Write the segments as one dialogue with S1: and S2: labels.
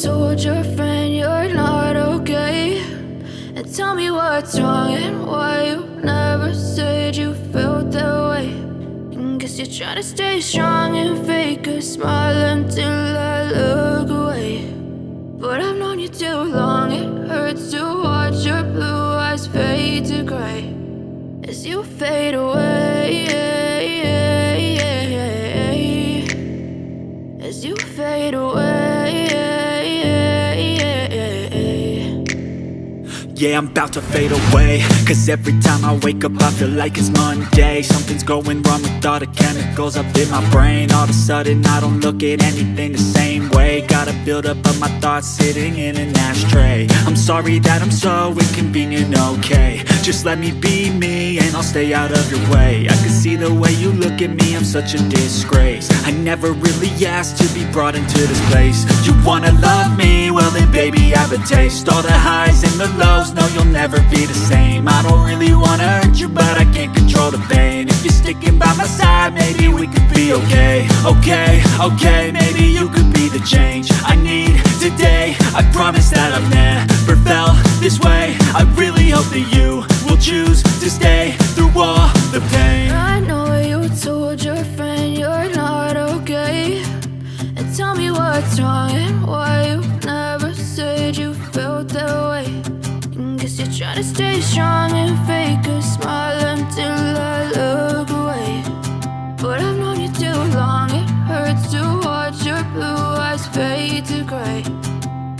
S1: told your friend you're not okay, and tell me what's wrong and why you never said you felt that way. And guess you're trying to stay strong and fake a smile until I look away. But I've known you too long, it hurts to watch your blue eyes fade to gray as you fade away, as you fade away.
S2: Yeah, I'm about to fade away, cause every time I wake up I feel like it's Monday. Something's going wrong with all the chemicals up in my brain. All of a sudden I don't look at anything the same way. Gotta build up of my thoughts sitting in an ashtray. I'm sorry that I'm so inconvenient, okay. Just let me be me and I'll stay out of your way. I can see the way you look at me, I'm such a disgrace. I never really asked to be brought into this place. You wanna love me? Well then baby I have a taste. All the highs and the lows, no you'll never be the same. I don't really wanna hurt you but I can't control the pain. If you're sticking by my side maybe we could be okay. Okay, maybe you could be the change I need today. I promise that I've never felt this way. I really hope that you will choose to stay through all the pain.
S1: I know you told your friend you're not okay, and tell me what's wrong and why you never said you felt that way. And guess you're trying to stay strong and fake a smile until I look away. But I've known you too long, it hurts to watch your blue eyes fade to gray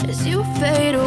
S1: as you fade away.